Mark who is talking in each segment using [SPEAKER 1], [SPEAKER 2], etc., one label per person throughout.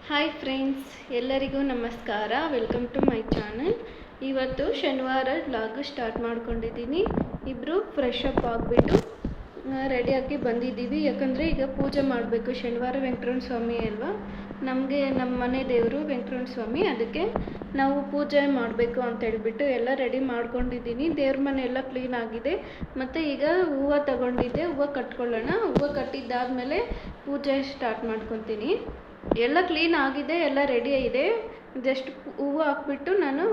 [SPEAKER 1] Hi friends, ಎಲ್ಲರಿಗೂ ನಮಸ್ಕಾರ. Welcome to my channel. ಇವತ್ತು ಶನಿವಾರ ವ್ಲಾಗ್ ಸ್ಟಾರ್ಟ್ ಮಾಡ್ಕೊಂಡಿದ್ದೀನಿ. ಇಬ್ಬರು ಫ್ರೆಶ್ ಅಪ್ ಆಗಿಬಿಟ್ಟು ರೆಡಿಯಾಗಿ ಬಂದಿದ್ದೀವಿ. ಯಾಕಂದರೆ ಈಗ ಪೂಜೆ ಮಾಡಬೇಕು. ಶನಿವಾರ ವೆಂಕಟರಮಣ ಸ್ವಾಮಿ ಅಲ್ವಾ, ನಮಗೆ ನಮ್ಮ ಮನೆ ದೇವರು ವೆಂಕಟರಮಣ ಸ್ವಾಮಿ. ಅದಕ್ಕೆ ನಾವು ಪೂಜೆ ಮಾಡಬೇಕು ಅಂತ ಹೇಳ್ಬಿಟ್ಟು ಎಲ್ಲ ರೆಡಿ ಮಾಡ್ಕೊಂಡಿದ್ದೀನಿ. ದೇವ್ರ ಮನೆ ಎಲ್ಲ ಕ್ಲೀನ್ ಆಗಿದೆ. ಮತ್ತು ಈಗ ಹೂವು ತಗೊಂಡಿದ್ದೆ, ಹೂವು ಕಟ್ಕೊಳ್ಳೋಣ. ಹೂವು ಕಟ್ಟಿದ್ದಾದಮೇಲೆ ಪೂಜೆ ಸ್ಟಾರ್ಟ್ ಮಾಡ್ಕೊತೀನಿ. ಎಲ್ಲ ಕ್ಲೀನ್ ಆಗಿದೆ, ಎಲ್ಲ ರೆಡಿ ಇದೆ. ಜಸ್ಟ್ ಹೂವು ಹಾಕ್ಬಿಟ್ಟು ನಾನು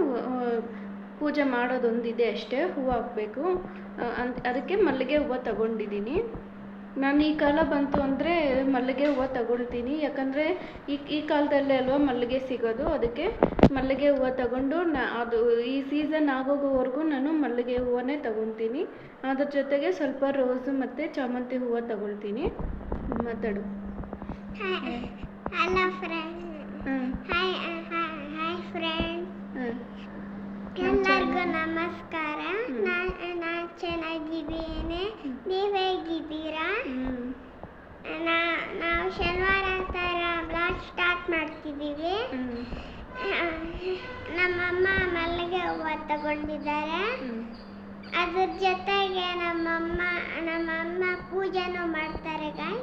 [SPEAKER 1] ಪೂಜೆ ಮಾಡೋದೊಂದಿದೆ ಅಷ್ಟೇ. ಹೂವು ಹಾಕಬೇಕು ಅದಕ್ಕೆ ಮಲ್ಲಿಗೆ ಹೂವು ತಗೊಂಡಿದ್ದೀನಿ. ನಾನು ಈ ಕಾಲ ಬಂತು ಅಂದರೆ ಮಲ್ಲಿಗೆ ಹೂವು ತಗೊಳ್ತೀನಿ. ಯಾಕಂದರೆ ಈ ಕಾಲದಲ್ಲೇ ಅಲ್ವಾ ಮಲ್ಲಿಗೆ ಸಿಗೋದು. ಅದಕ್ಕೆ ಮಲ್ಲಿಗೆ ಹೂವು ತಗೊಂಡು ಅದು ಈ ಸೀಸನ್ ಆಗೋಗೋವರೆಗೂ ನಾನು ಮಲ್ಲಿಗೆ ಹೂವನ್ನೇ ತಗೊತೀನಿ. ಅದ್ರ ಜೊತೆಗೆ ಸ್ವಲ್ಪ ರೋಸು ಮತ್ತು ಚಾಮಂತಿ ಹೂವು ತಗೊಳ್ತೀನಿ. ಮಾತಾಡು.
[SPEAKER 2] Hello friend. Hi friend. ಎಲ್ಲರಿಗೂ ನಮಸ್ಕಾರ. ನಾನು ಚೆನ್ನಾಗಿದ್ದೀನಿ. ನೀವು ಹೇಗಿದ್ದೀರಾ? ನಾವು ಶನಿವಾರ ಥರ ಬ್ಲಾಗ್ ಸ್ಟಾರ್ಟ್ ಮಾಡ್ತಿದ್ದೀವಿ. ನಮ್ಮಮ್ಮ ಮಲ್ಲಿಗೆ ಹೂವು ತಗೊಂಡಿದ್ದಾರೆ. ಅದ್ರ ಜೊತೆಗೆ ನಮ್ಮಮ್ಮ ಪೂಜೆನೂ ಮಾಡ್ತಾರೆ ಗಾಯ್.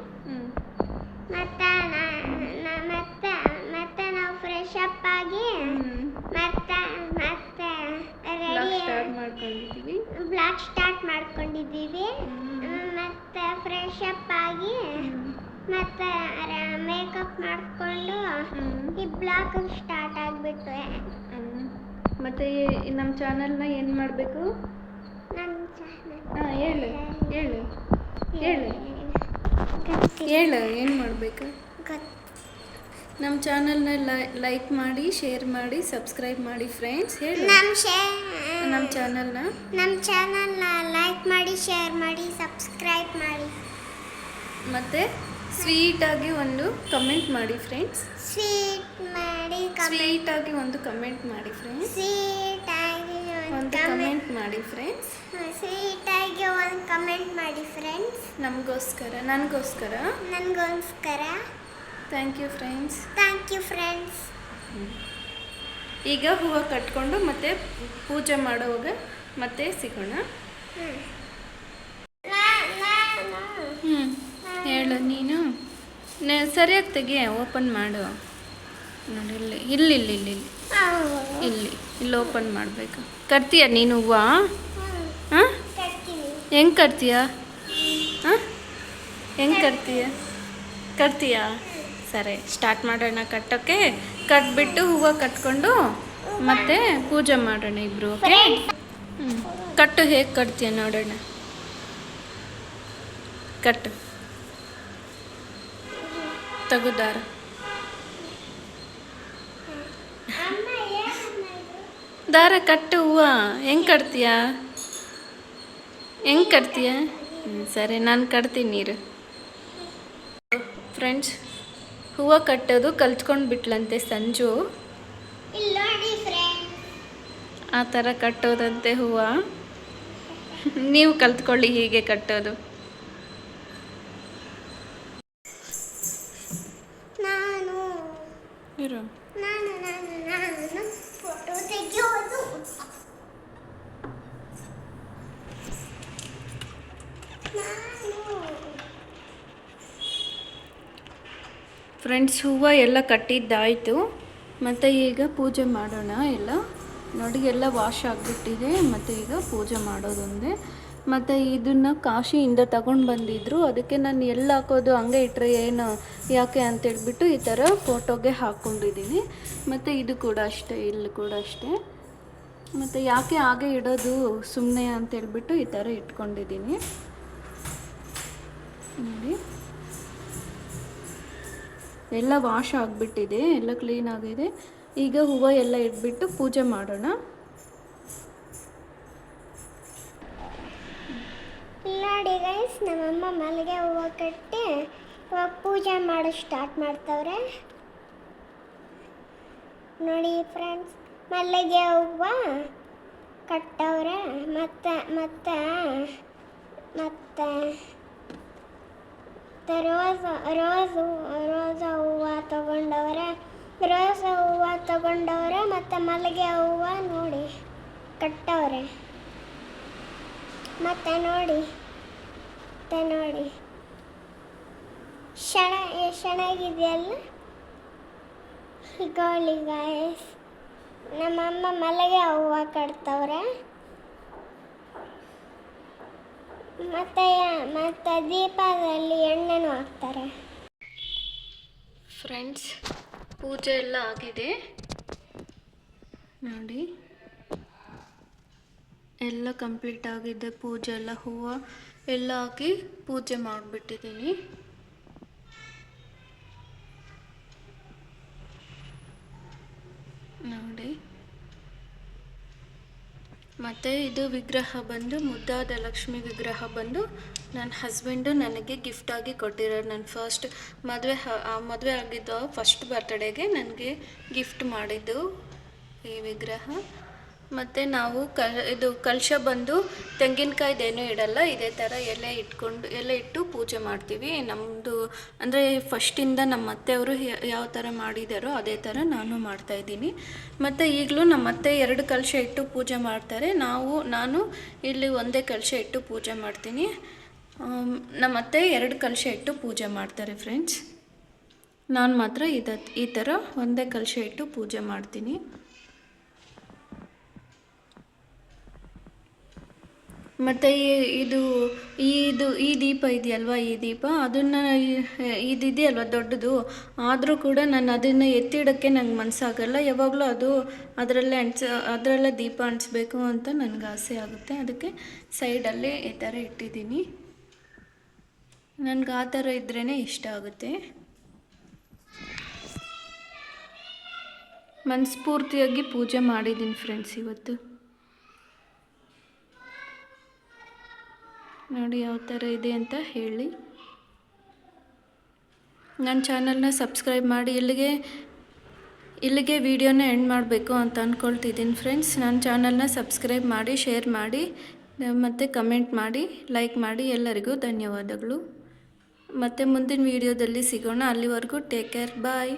[SPEAKER 2] ಮತ್ತೆ ನಾವು ಫ್ರೆಶ್ ಅಪ್ ಆಗಿ ಮತ್ತೆ ಬ್ಲಾಗ್ ಸ್ಟಾರ್ಟ್ ಮಾಡ್ಕೊಂಡಿದ್ದೀವಿ. ಮತ್ತೆ ಫ್ರೆಶ್ ಅಪ್ ಆಗಿ ಮತ್ತೆ ಮೇಕಪ್ ಮಾಡಿಕೊಂಡು ಈ ಬ್ಲಾಗ್ ಸ್ಟಾರ್ಟ್ ಆಗಿಬಿಟ್ಟು.
[SPEAKER 1] ಮತ್ತು ನಮ್ಮ ಚಾನಲ್ನ ಏನು ಮಾಡಬೇಕು?
[SPEAKER 2] ನಮ್ಮ ಚಾನಲ್
[SPEAKER 1] ಹೇಳು ಹೇಳು ಹೇಳು ಹೇಳು ಏನು ಮಾಡಬೇಕು? ನಮ್ಮ ಚಾನಲ್ನ ಲೈಕ್ ಮಾಡಿ, ಶೇರ್ ಮಾಡಿ, ಸಬ್ಸ್ಕ್ರೈಬ್ ಮಾಡಿ ಫ್ರೆಂಡ್ಸ್. ಹೇಳು. ನಮ್ಮ ಚಾನಲ್ನ
[SPEAKER 2] ಲೈಕ್ ಮಾಡಿ, ಶೇರ್ ಮಾಡಿ, ಸಬ್ಸ್ಕ್ರೈಬ್ ಮಾಡಿ.
[SPEAKER 1] ಮತ್ತು ಸ್ವೀಟಾಗಿ ಒಂದು ಕಮೆಂಟ್ ಮಾಡಿ ಫ್ರೆಂಡ್ಸ್. ಸ್ವೀಟಾಗಿ ಒಂದು ಕಮೆಂಟ್ ಮಾಡಿ ಫ್ರೆಂಡ್ಸ್. ಒಂದು ಕಮೆಂಟ್ ಮಾಡಿ ಫ್ರೆಂಡ್ಸ್.
[SPEAKER 2] ಸ್ವೀಟಾಗಿ ಒಂದು ಕಮೆಂಟ್ ಮಾಡಿ ಫ್ರೆಂಡ್ಸ್.
[SPEAKER 1] ನನಗೋಸ್ಕರ. Thank you friends. ಈಗ ಹೂವು ಕಟ್ಕೊಂಡು ಮತ್ತೆ ಪೂಜೆ ಮಾಡೋವಾಗ ಮತ್ತೆ ಸಿಗೋಣ. ಹೇಳು ನೀನು. ಸರಿಯಾಗಿ ತೆಗಿಯ, ಓಪನ್ ಮಾಡು. ನೋಡಿ ಇಲ್ಲಿ ಓಪನ್ ಮಾಡಬೇಕು. ಕಟ್ತೀಯ ನೀನು ಹೂವು? ಹಾಂ, ಹೆಂಗೆ ಕಟ್ತೀಯ? ಕಟ್ತೀಯಾ? ಸರಿ, ಸ್ಟಾರ್ಟ್ ಮಾಡೋಣ ಕಟ್ಟೋಕ್ಕೆ. ಕಟ್ಬಿಟ್ಟು ಹೂವು ಕಟ್ಕೊಂಡು ಮತ್ತೆ ಪೂಜೆ ಮಾಡೋಣ ಇಬ್ಬರು. ಓಕೆ? ಕಟ್ಟು, ಹೇಗೆ ಕಟ್ತೀಯ ನೋಡೋಣ. ಕಟ್ಟು, ತಗೋದಾರ. ದಾರ ಕಟ್ಟು. ಹೂವು ಹೆಂಗೆ ಕಟ್ತೀಯ? ಸರಿ, ನಾನು ಕಟ್ತೀನಿ ನೀರು. ಫ್ರೆಂಡ್ಸ್, ಹೂವು ಕಟ್ಟೋದು ಕಲ್ತ್ಕೊಂಡು ಬಿಟ್ಲಂತೆ ಸಂಜು. ಆ ಥರ ಕಟ್ಟೋದಂತೆ ಹೂವು. ನೀವು ಕಲ್ತ್ಕೊಳ್ಳಿ ಹೀಗೆ ಕಟ್ಟೋದು. ಇರು.
[SPEAKER 2] ಫೋಟೋ ತೆಗೆಯೋದು.
[SPEAKER 1] ಫ್ರೆಂಡ್ಸ್, ಹೂವು ಎಲ್ಲ ಕಟ್ಟಿದ್ದಾಯಿತು. ಮತ್ತು ಈಗ ಪೂಜೆ ಮಾಡೋಣ. ಎಲ್ಲ ನೋಡಿ, ಎಲ್ಲ ವಾಶ್ ಆಗಿಬಿಟ್ಟಿದೆ. ಮತ್ತು ಈಗ ಪೂಜೆ ಮಾಡೋದೊಂದೇ. ಮತ್ತು ಇದನ್ನು ಕಾಶಿಯಿಂದ ತಗೊಂಡು ಬಂದಿದ್ರು. ಅದಕ್ಕೆ ನಾನು ಎಲ್ಲಿ ಹಾಕೋದು, ಹಂಗೆ ಇಟ್ಟರೆ ಏನು ಯಾಕೆ ಅಂತೇಳ್ಬಿಟ್ಟು ಈ ಥರ ಫೋಟೋಗೆ ಹಾಕ್ಕೊಂಡಿದ್ದೀನಿ. ಮತ್ತು ಇದು ಕೂಡ ಅಷ್ಟೇ, ಇಲ್ಲಿ ಕೂಡ ಅಷ್ಟೇ. ಮತ್ತು ಯಾಕೆ ಹಾಗೆ ಇಡೋದು ಸುಮ್ಮನೆ ಅಂತೇಳ್ಬಿಟ್ಟು ಈ ಥರ ಇಟ್ಕೊಂಡಿದ್ದೀನಿ. ನೋಡಿ, ಎಲ್ಲ ವಾಶ್ ಆಗಿಬಿಟ್ಟಿದೆ, ಎಲ್ಲ ಕ್ಲೀನ್ ಆಗಿದೆ. ಈಗ ಹೂವು ಎಲ್ಲ ಇಟ್ಬಿಟ್ಟು ಪೂಜೆ ಮಾಡೋಣ.
[SPEAKER 2] ನೋಡಿ ಗೈಸ್, ನಮ್ಮಮ್ಮ ಮಲ್ಲಿಗೆ ಹೂವು ಕಟ್ಟಿ ಇವಾಗ ಪೂಜೆ ಮಾಡೋ ಸ್ಟಾರ್ಟ್ ಮಾಡ್ತವ್ರೆ. ನೋಡಿ ಫ್ರೆಂಡ್ಸ್, ಮಲ್ಲಿಗೆ ಹೂವು ಕಟ್ಟವ್ರೆ. ಮತ್ತೆ ರೋಸ್ ಹೂವು ತಗೊಂಡವ್ರೆ. ರೋಸ್ ಹೂವು ತಗೊಂಡವ್ರೆ ಮತ್ತು ಮಲ್ಲಿಗೆ ಹೂವು ನೋಡಿ ಕಟ್ಟವ್ರೆ. ಮತ್ತೆ ನೋಡಿ ಎಷ್ಟು ಚೆನ್ನಾಗಿದೆಯಲ್ಲ. ಗೋಳಿ ಗಾಯಸ್, ನಮ್ಮಮ್ಮ ಮಲ್ಲಿಗೆ ಹೂವು ಕಟ್ತವ್ರೆ. ಮತ್ತೆ ದೀಪದಲ್ಲಿ ಎಣ್ಣೆನೂ ಹಾಕ್ತಾರೆ.
[SPEAKER 1] ಫ್ರೆಂಡ್ಸ್, ಪೂಜೆ ಎಲ್ಲ ಆಗಿದೆ ನೋಡಿ, ಎಲ್ಲ ಕಂಪ್ಲೀಟ್ ಆಗಿದೆ. ಪೂಜೆ ಎಲ್ಲ ಹೂವು ಎಲ್ಲ ಹಾಕಿ ಪೂಜೆ ಮಾಡಿಬಿಟ್ಟಿದ್ದೀನಿ. ನೋಡಿ, ಮತ್ತು ಇದು ವಿಗ್ರಹ ಬಂದು ಮುದ್ದಾದ ಲಕ್ಷ್ಮಿ ವಿಗ್ರಹ ಬಂದು ನನ್ನ ಹಸ್ಬೆಂಡು ನನಗೆ ಗಿಫ್ಟಾಗಿ ಕೊಟ್ಟಿರೋರು. ನನ್ನ ಫಸ್ಟ್ ಮದುವೆ ಆಗಿದ್ದು ಫಸ್ಟ್ ಬರ್ತ್ಡೇಗೆ ನನಗೆ ಗಿಫ್ಟ್ ಮಾಡಿದ್ದು ಈ ವಿಗ್ರಹ. ಮತ್ತು ನಾವು ಇದು ಕಲಶ ಬಂದು ತೆಂಗಿನಕಾಯ್ದೇನೂ ಇಡಲ್ಲ, ಇದೇ ಥರ ಎಲೆ ಇಟ್ಟು ಪೂಜೆ ಮಾಡ್ತೀವಿ. ನಮ್ಮದು ಅಂದರೆ ಫಸ್ಟಿಂದ ನಮ್ಮ ಅತ್ತೆಯವರು ಯಾವ ಥರ ಮಾಡಿದಾರೋ ಅದೇ ಥರ ನಾನು ಮಾಡ್ತಾಯಿದ್ದೀನಿ. ಮತ್ತು ಈಗಲೂ ನಮ್ಮ ಅತ್ತೆ 2 ಕಲಶ ಇಟ್ಟು ಪೂಜೆ ಮಾಡ್ತಾರೆ. ನಾನು ಇಲ್ಲಿ ಒಂದೇ ಕಲಶ ಇಟ್ಟು ಪೂಜೆ ಮಾಡ್ತೀನಿ. ನಮ್ಮ ಅತ್ತೆ 2 ಕಲಶ ಇಟ್ಟು ಪೂಜೆ ಮಾಡ್ತಾರೆ ಫ್ರೆಂಡ್ಸ್. ನಾನು ಮಾತ್ರ ಈ ಥರ ಒಂದೇ ಕಲಶ ಇಟ್ಟು ಪೂಜೆ ಮಾಡ್ತೀನಿ. ಮತ್ತು ಈ ದೀಪ ಇದೆಯಲ್ವ, ಈ ದೀಪ ಅದನ್ನು ಇದೆಯಲ್ವ ದೊಡ್ಡದು, ಆದರೂ ಕೂಡ ನಾನು ಅದನ್ನು ಎತ್ತಿಡೋಕ್ಕೆ ನಂಗೆ ಮನಸ್ಸಾಗಲ್ಲ. ಯಾವಾಗಲೂ ಅದರಲ್ಲೇ ದೀಪ ಅಂಟಿಸ್ಬೇಕು ಅಂತ ನನಗೆ ಆಸೆ ಆಗುತ್ತೆ. ಅದಕ್ಕೆ ಸೈಡಲ್ಲೇ ಈ ಥರ ಇಟ್ಟಿದ್ದೀನಿ. ನನಗೆ ಆ ಥರ ಇದ್ರೇ ಇಷ್ಟ ಆಗುತ್ತೆ. ಮನಸ್ಫೂರ್ತಿಯಾಗಿ ಪೂಜೆ ಮಾಡಿದ್ದೀನಿ ಫ್ರೆಂಡ್ಸ್ ಇವತ್ತು. ನೋಡಿ ಯಾವ ಥರ ಇದೆ ಅಂತ ಹೇಳಿ. ನನ್ನ ಚಾನಲ್ನ ಸಬ್ಸ್ಕ್ರೈಬ್ ಮಾಡಿ. ಇಲ್ಲಿಗೆ ವಿಡಿಯೋನ ಎಂಡ್ ಮಾಡಬೇಕು ಅಂತ ಅಂದ್ಕೊಳ್ತಿದ್ದೀನಿ ಫ್ರೆಂಡ್ಸ್. ನನ್ನ ಚಾನಲ್ನ ಸಬ್ಸ್ಕ್ರೈಬ್ ಮಾಡಿ, ಶೇರ್ ಮಾಡಿ ಮತ್ತು ಕಮೆಂಟ್ ಮಾಡಿ, ಲೈಕ್ ಮಾಡಿ. ಎಲ್ಲರಿಗೂ ಧನ್ಯವಾದಗಳು. ಮತ್ತು ಮುಂದಿನ ವಿಡಿಯೋದಲ್ಲಿ ಸಿಗೋಣ. ಅಲ್ಲಿವರೆಗೂ ಟೇಕ್ ಕೇರ್, ಬಾಯ್.